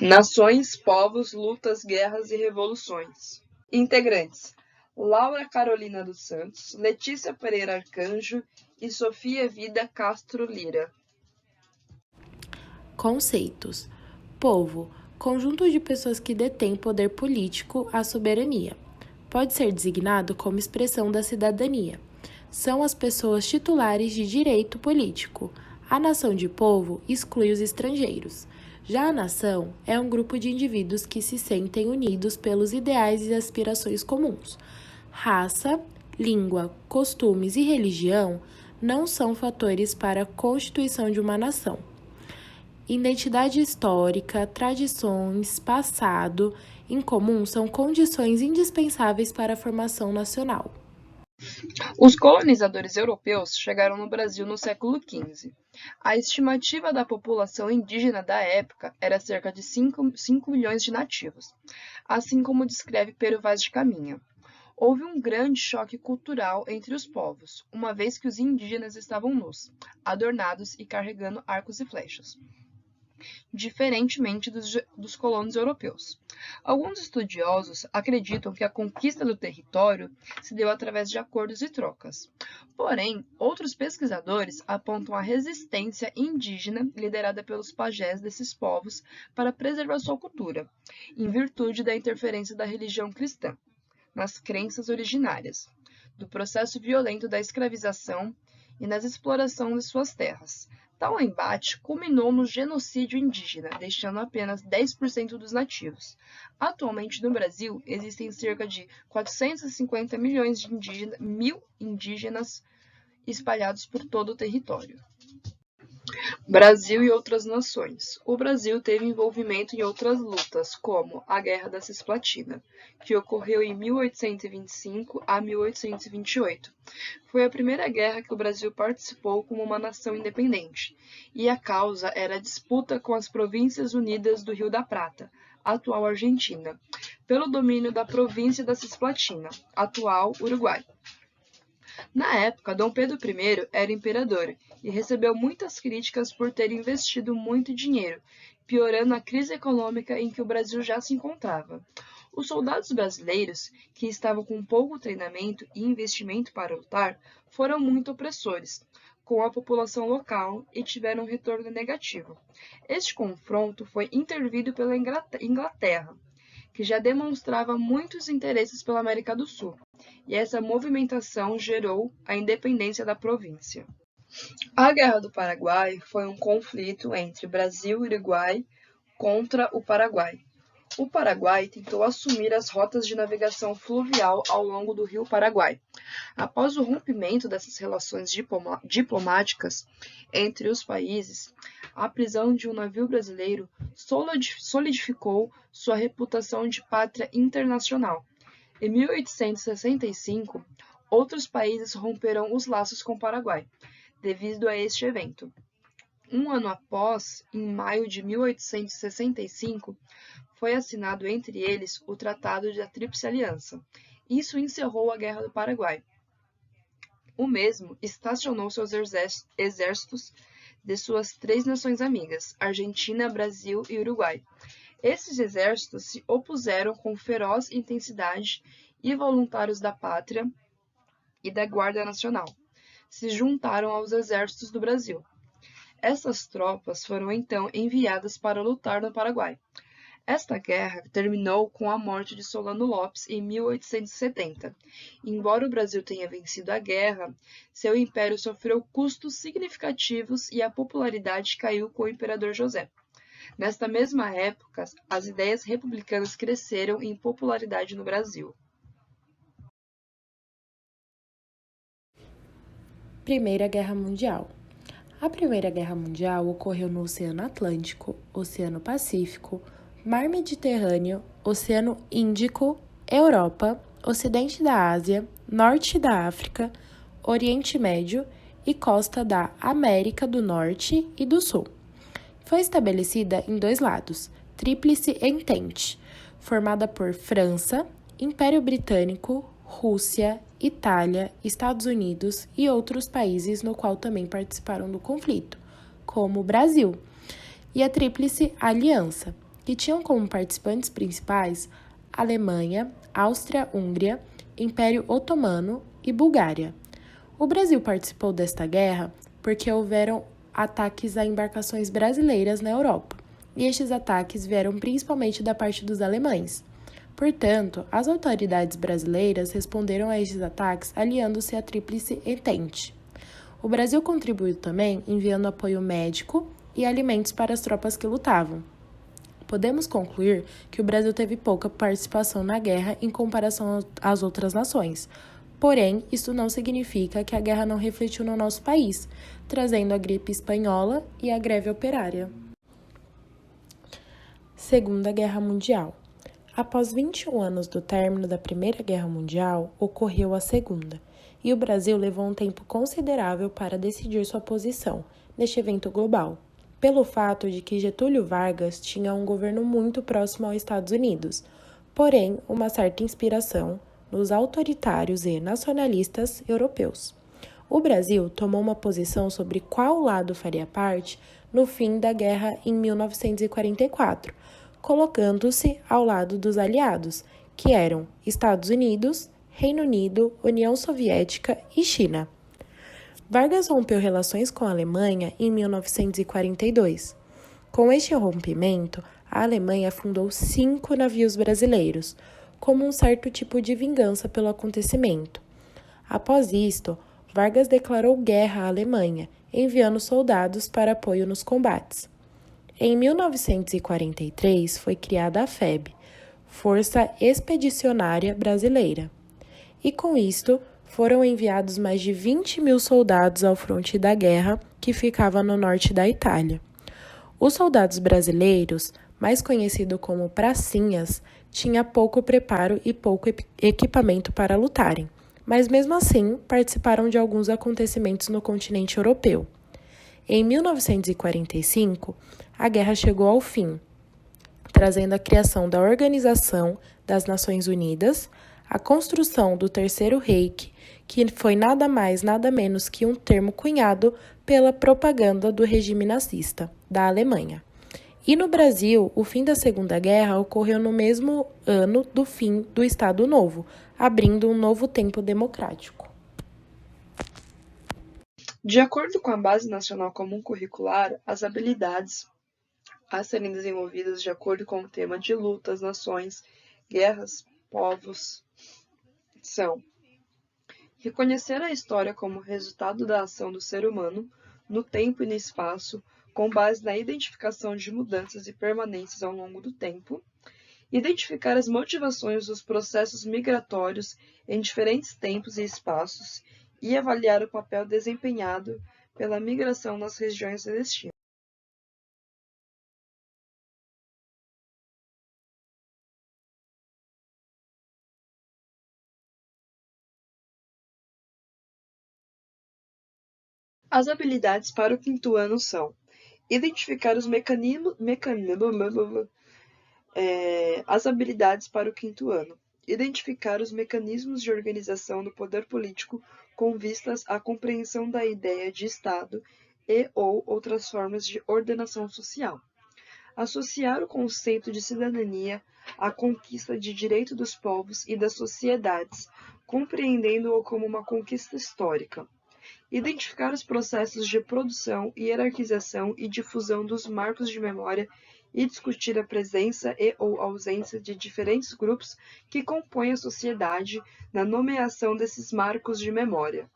Nações, povos, lutas, guerras e revoluções. Integrantes: Laura Carolina dos Santos, Letícia Pereira Arcanjo e Sofia Vida Castro Lira. Conceitos: povo, conjunto de pessoas que detêm poder político, a soberania. Pode ser designado como expressão da cidadania. São as pessoas titulares de direito político. A nação de povo exclui os estrangeiros. Já a nação é um grupo de indivíduos que se sentem unidos pelos ideais e aspirações comuns. Raça, língua, costumes e religião não são fatores para a constituição de uma nação. Identidade histórica, tradições, passado em comum são condições indispensáveis para a formação nacional. Os colonizadores europeus chegaram no Brasil no século XV. A estimativa da população indígena da época era cerca de 5 milhões de nativos, assim como descreve Pero Vaz de Caminha. Houve um grande choque cultural entre os povos, uma vez que os indígenas estavam nus, adornados e carregando arcos e flechas, diferentemente dos colonos europeus. Alguns estudiosos acreditam que a conquista do território se deu através de acordos e trocas. Porém, outros pesquisadores apontam a resistência indígena liderada pelos pajés desses povos para preservar sua cultura, em virtude da interferência da religião cristã nas crenças originárias, do processo violento da escravização e na exploração de suas terras. Tal embate culminou no genocídio indígena, deixando apenas 10% dos nativos. Atualmente no Brasil, existem cerca de 450 milhões de indígenas espalhados por todo o território. Brasil e outras nações. O Brasil teve envolvimento em outras lutas, como a Guerra da Cisplatina, que ocorreu em 1825 a 1828. Foi a primeira guerra que o Brasil participou como uma nação independente, e a causa era a disputa com as Províncias Unidas do Rio da Prata, atual Argentina, pelo domínio da província da Cisplatina, atual Uruguai. Na época, Dom Pedro I era imperador e recebeu muitas críticas por ter investido muito dinheiro, piorando a crise econômica em que o Brasil já se encontrava. Os soldados brasileiros, que estavam com pouco treinamento e investimento para lutar, foram muito opressores com a população local e tiveram um retorno negativo. Este confronto foi intervido pela Inglaterra, que já demonstrava muitos interesses pela América do Sul, e essa movimentação gerou a independência da província. A Guerra do Paraguai foi um conflito entre Brasil e Uruguai contra o Paraguai. O Paraguai tentou assumir as rotas de navegação fluvial ao longo do rio Paraguai. Após o rompimento dessas relações diplomáticas entre os países, a prisão de um navio brasileiro solidificou sua reputação de pátria internacional. Em 1865, outros países romperam os laços com o Paraguai, devido a este evento. Um ano após, em maio de 1865, foi assinado entre eles o Tratado da Tríplice Aliança. Isso encerrou a Guerra do Paraguai. O mesmo estacionou seus exércitos de suas três nações amigas, Argentina, Brasil e Uruguai. Esses exércitos se opuseram com feroz intensidade e voluntários da Pátria e da Guarda Nacional se juntaram aos exércitos do Brasil. Essas tropas foram então enviadas para lutar no Paraguai. Esta guerra terminou com a morte de Solano Lopes em 1870. Embora o Brasil tenha vencido a guerra, seu império sofreu custos significativos e a popularidade caiu com o imperador José. Nesta mesma época, as ideias republicanas cresceram em popularidade no Brasil. Primeira Guerra Mundial. A Primeira Guerra Mundial ocorreu no Oceano Atlântico, Oceano Pacífico, Mar Mediterrâneo, Oceano Índico, Europa, Ocidente da Ásia, Norte da África, Oriente Médio e costa da América do Norte e do Sul. Foi estabelecida em dois lados, Tríplice Entente, formada por França, Império Britânico, Rússia, Itália, Estados Unidos e outros países no qual também participaram do conflito, como o Brasil, e a Tríplice Aliança, que tinham como participantes principais Alemanha, Áustria-Hungria, Império Otomano e Bulgária. O Brasil participou desta guerra porque houveram ataques a embarcações brasileiras na Europa, e estes ataques vieram principalmente da parte dos alemães. Portanto, as autoridades brasileiras responderam a estes ataques aliando-se à Tríplice Entente. O Brasil contribuiu também enviando apoio médico e alimentos para as tropas que lutavam. Podemos concluir que o Brasil teve pouca participação na guerra em comparação às outras nações. Porém, isso não significa que a guerra não refletiu no nosso país, trazendo a gripe espanhola e a greve operária. Segunda Guerra Mundial. Após 21 anos do término da Primeira Guerra Mundial, ocorreu a Segunda, e o Brasil levou um tempo considerável para decidir sua posição neste evento global, pelo fato de que Getúlio Vargas tinha um governo muito próximo aos Estados Unidos, porém uma certa inspiração nos autoritários e nacionalistas europeus. O Brasil tomou uma posição sobre qual lado faria parte no fim da guerra em 1944, colocando-se ao lado dos aliados, que eram Estados Unidos, Reino Unido, União Soviética e China. Vargas rompeu relações com a Alemanha em 1942. Com este rompimento, a Alemanha fundou 5 navios brasileiros, como um certo tipo de vingança pelo acontecimento. Após isto, Vargas declarou guerra à Alemanha, enviando soldados para apoio nos combates. Em 1943, foi criada a FEB, Força Expedicionária Brasileira, e com isto foram enviados mais de 20 mil soldados ao fronte da guerra, que ficava no norte da Itália. Os soldados brasileiros, mais conhecido como pracinhas, tinham pouco preparo e pouco equipamento para lutarem, mas mesmo assim participaram de alguns acontecimentos no continente europeu. Em 1945, a guerra chegou ao fim, trazendo a criação da Organização das Nações Unidas, a construção do Terceiro Reich, que foi nada mais nada menos que um termo cunhado pela propaganda do regime nazista da Alemanha. E no Brasil, o fim da Segunda Guerra ocorreu no mesmo ano do fim do Estado Novo, abrindo um novo tempo democrático. De acordo com a Base Nacional Comum Curricular, as habilidades a serem desenvolvidas de acordo com o tema de lutas, nações, guerras, povos, são: reconhecer a história como resultado da ação do ser humano, no tempo e no espaço, com base na identificação de mudanças e permanências ao longo do tempo, identificar as motivações dos processos migratórios em diferentes tempos e espaços, e avaliar o papel desempenhado pela migração nas regiões de destino. As habilidades para o 5º ano são: identificar os As habilidades para o 5º ano: identificar os mecanismos de organização do poder político com vistas à compreensão da ideia de Estado e/ou outras formas de ordenação social. Associar o conceito de cidadania à conquista de direito dos povos e das sociedades, compreendendo-o como uma conquista histórica. Identificar os processos de produção, hierarquização e difusão dos marcos de memória e discutir a presença e/ou ausência de diferentes grupos que compõem a sociedade na nomeação desses marcos de memória.